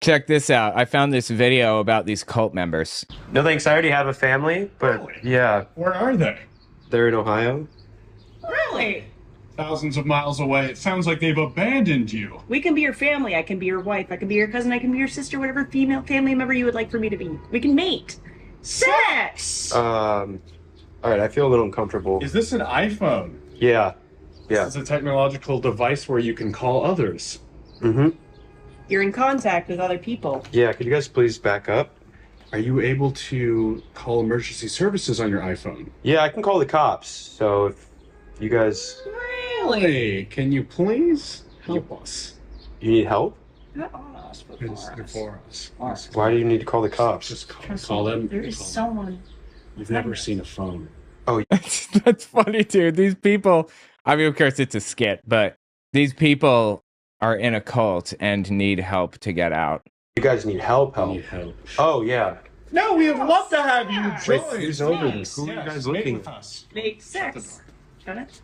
Check this out. I found this video about these cult members. No thanks, I already have a family, but Really? yeah, Where are they? they're in Ohio. Really? Thousands of miles away. It sounds like they've abandoned you. We can be your family. I can be your wife. I can be your cousin. I can be your sister. Whatever female family member you would like for me to be. We can mate. Sex! All right, I feel a little uncomfortable. Is this an iPhone? Yeah. This is a technological device where you can call others. Mm-hmm. You're in contact with other people. Yeah, could you guys please back up? Are you able to call emergency services on your iPhone? Yeah, I can call the cops, so if you guys... Really? Can you please help us? You need help? Not on us, but It's for for us. Why do you need to call the cops? Just Trust call me, them. there is Call them. someone. You've never seen a phone. That's funny, dude. These people, I mean, of course it's a skit, but these people are in a cult and need help to get out. You guys need help, I need help. Oh, yeah. No, we would love to have you Wait, join. who's over there? Yes, Who are you Yes, guys mate looking with us. Make sex. Got it?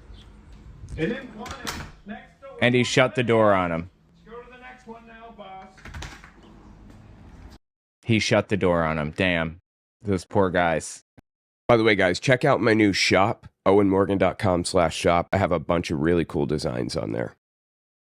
They didn't want it. Next door. And he shut the door on him. Let's go to the next one now, boss. He shut the door on him. Damn. Those poor guys. By the way, guys, check out my new shop, owenmorgan.com/shop. I have a bunch of really cool designs on there.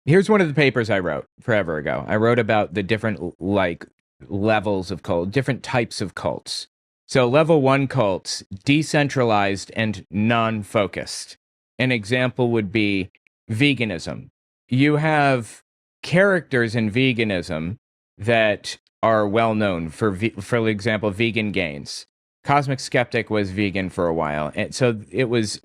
Here's one of the papers I wrote forever ago. I wrote about the different, like, levels of cult, different types of cults. So level 1 cults, decentralized and non-focused. An example would be veganism. You have characters in veganism that are well known. For example, Vegan Gains. Cosmic Skeptic was vegan for a while, and so it was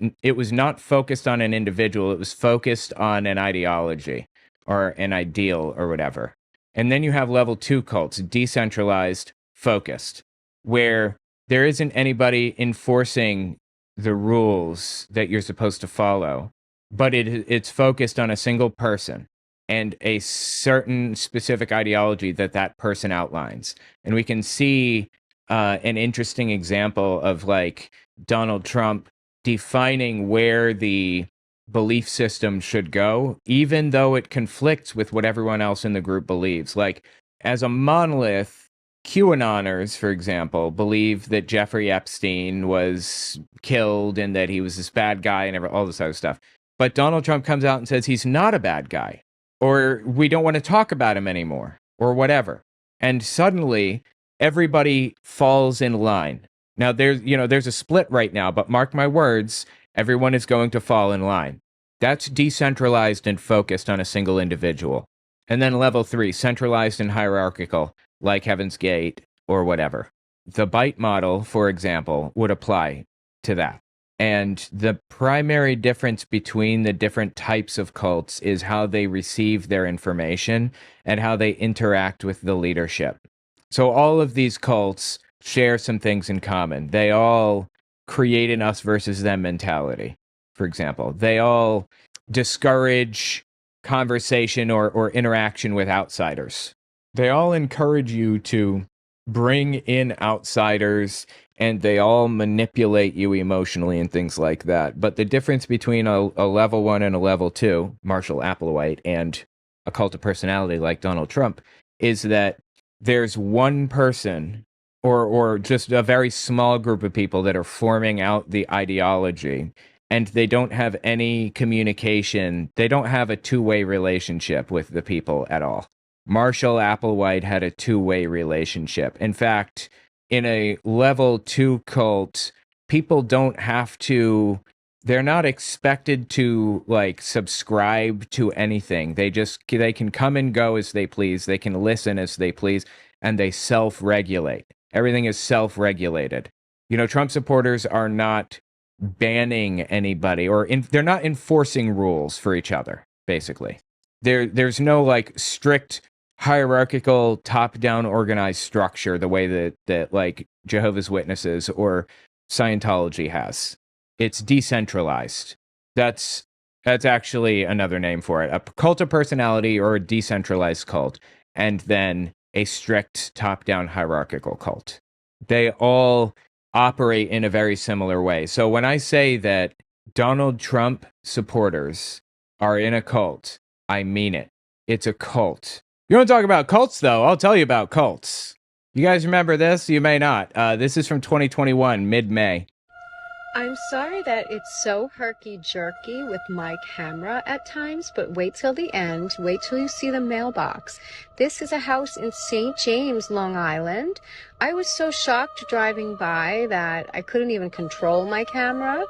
not focused on an individual. It was focused on an ideology or an ideal or whatever. And then you have level 2 cults, decentralized, focused, where there isn't anybody enforcing the rules that you're supposed to follow, but it's focused on a single person and a certain specific ideology that that person outlines. And we can see an interesting example of, like, Donald Trump defining where the belief system should go, even though it conflicts with what everyone else in the group believes. Like, as a monolith, QAnoners, for example, believe that Jeffrey Epstein was killed and that he was this bad guy and all this other stuff. But Donald Trump comes out and says he's not a bad guy, or we don't want to talk about him anymore, or whatever. And suddenly, everybody falls in line. Now, there's a split right now, but mark my words, everyone is going to fall in line. That's decentralized and focused on a single individual. And then level 3, centralized and hierarchical, like Heaven's Gate or whatever. The Byte model, for example, would apply to that. And the primary difference between the different types of cults is how they receive their information and how they interact with the leadership. So all of these cults share some things in common. They all create an us versus them mentality, for example. They all discourage conversation or interaction with outsiders. They all encourage you to bring in outsiders, and they all manipulate you emotionally and things like that. But the difference between a level 1 and a level 2, Marshall Applewhite, and a cult of personality like Donald Trump, is that there's one person or just a very small group of people that are forming out the ideology, and they don't have any communication. They don't have a two-way relationship with the people at all. Marshall Applewhite had a two-way relationship. In fact, in a level 2 cult, people don't have to, they're not expected to, like, subscribe to anything. They can come and go as they please. They can listen as they please, and they self-regulate. Everything is self-regulated. Trump supporters are not banning anybody, or they're not enforcing rules for each other, basically. There's no, like, strict hierarchical top-down organized structure the way that like Jehovah's Witnesses or Scientology has. It's decentralized. That's actually another name for it. A cult of personality or a decentralized cult, and then a strict top-down hierarchical cult. They all operate in a very similar way. So when I say that Donald Trump supporters are in a cult, I mean it. It's a cult. You want to talk about cults, though? I'll tell you about cults. You guys remember this? You may not. This is from 2021, mid-May. I'm sorry that it's so herky-jerky with my camera at times, but wait till the end. Wait till you see the mailbox. This is a house in St. James, Long Island. I was so shocked driving by that I couldn't even control my camera.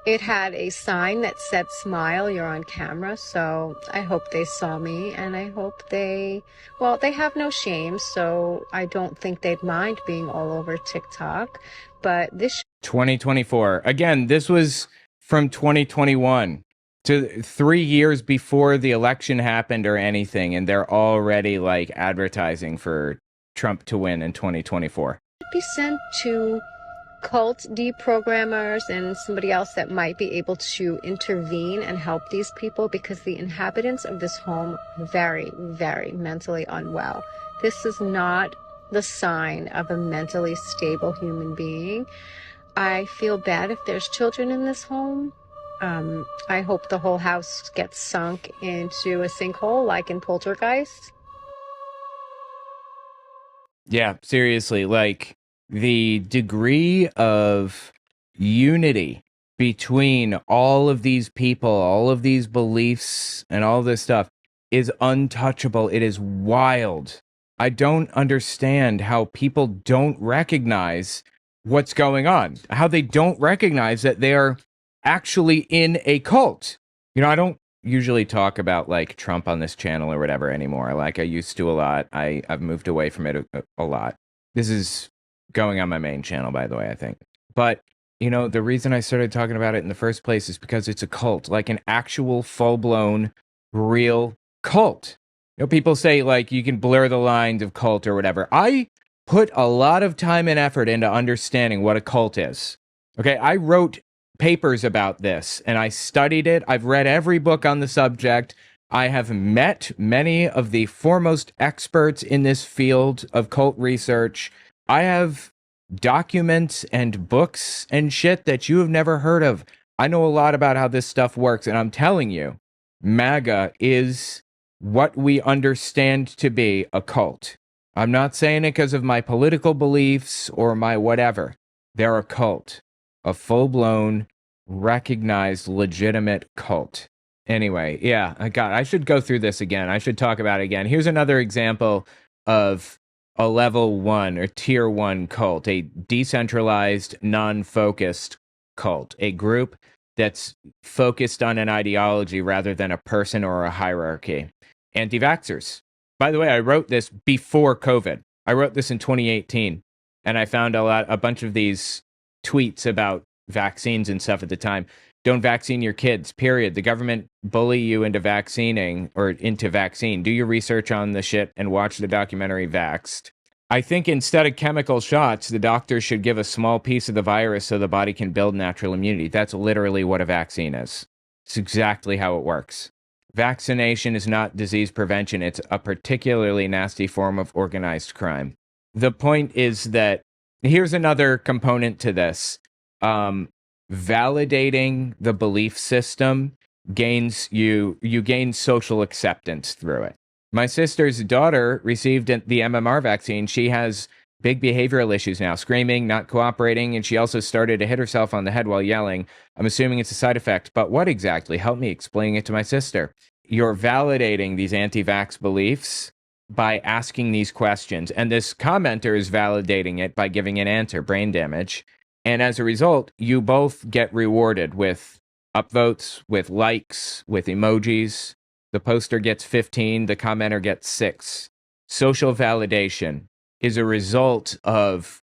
It had a sign that said, "Smile, you're on camera," so I hope they saw me, and I hope they have no shame, so I don't think they'd mind being all over TikTok, but this 2024. Again, this was from 2021 to 3 years before the election happened or anything, and they're already like advertising for Trump to win in 2024. should be sent to cult deprogrammers and somebody else that might be able to intervene and help these people, because the inhabitants of this home are very, very mentally unwell. This is not the sign of a mentally stable human being. I feel bad if there's children in this home. I hope the whole house gets sunk into a sinkhole like in Poltergeist. Yeah, seriously, like the degree of unity between all of these people, all of these beliefs, and all this stuff is untouchable. It is wild. I don't understand how people don't recognize what's going on, how they don't recognize that they are actually in a cult. You know, I don't usually talk about like Trump on this channel or whatever anymore. Like I used to a lot. I've moved away from it a lot. This is going on my main channel, by the way, I think. But, you know, the reason I started talking about it in the first place is because it's a cult, like an actual full-blown real cult. You know, people say like you can blur the lines of cult or whatever. I put a lot of time and effort into understanding what a cult is. Okay, I wrote papers about this and I studied it. I've read every book on the subject. I have met many of the foremost experts in this field of cult research. I have documents and books and shit that you have never heard of. I know a lot about how this stuff works, and I'm telling you, MAGA is what we understand to be a cult. I'm not saying it because of my political beliefs or my whatever. They're a cult. A full-blown, recognized, legitimate cult. Anyway, yeah, I should go through this again. I should talk about it again. Here's another example of a level 1 or tier 1 cult, a decentralized, non-focused cult, a group that's focused on an ideology rather than a person or a hierarchy. Anti-vaxxers. By the way, I wrote this before COVID. I wrote this in 2018, and I found a bunch of these tweets about vaccines and stuff at the time. Don't vaccine your kids, period. The government bully you into vaccinating or into vaccine. Do your research on the shit and watch the documentary Vaxxed. I think instead of chemical shots, the doctors should give a small piece of the virus so the body can build natural immunity. That's literally what a vaccine is. It's exactly how it works. Vaccination is not disease prevention. It's a particularly nasty form of organized crime. The point is that here's another component to this. Validating the belief system gains you gain social acceptance through it. My sister's daughter received the MMR vaccine. She has big behavioral issues now, screaming, not cooperating, and she also started to hit herself on the head while yelling. I'm assuming it's a side effect, but what exactly? Help me explain it to my sister. You're validating these anti-vax beliefs by asking these questions, and this commenter is validating it by giving an answer, brain damage. And as a result, you both get rewarded with upvotes, with likes, with emojis. The poster gets 15, the commenter gets 6. Social validation is a result of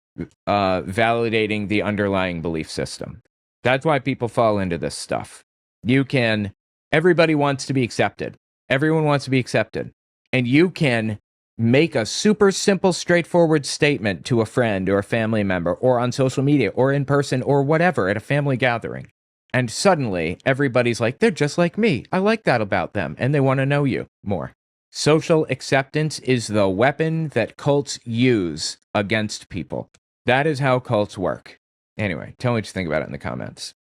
validating the underlying belief system. That's why people fall into this stuff. Everybody wants to be accepted. Everyone wants to be accepted. And you can make a super simple, straightforward statement to a friend or a family member or on social media or in person or whatever at a family gathering. And suddenly everybody's like, they're just like me. I like that about them. And they want to know you more. Social acceptance is the weapon that cults use against people. That is how cults work. Anyway, tell me what you think about it in the comments.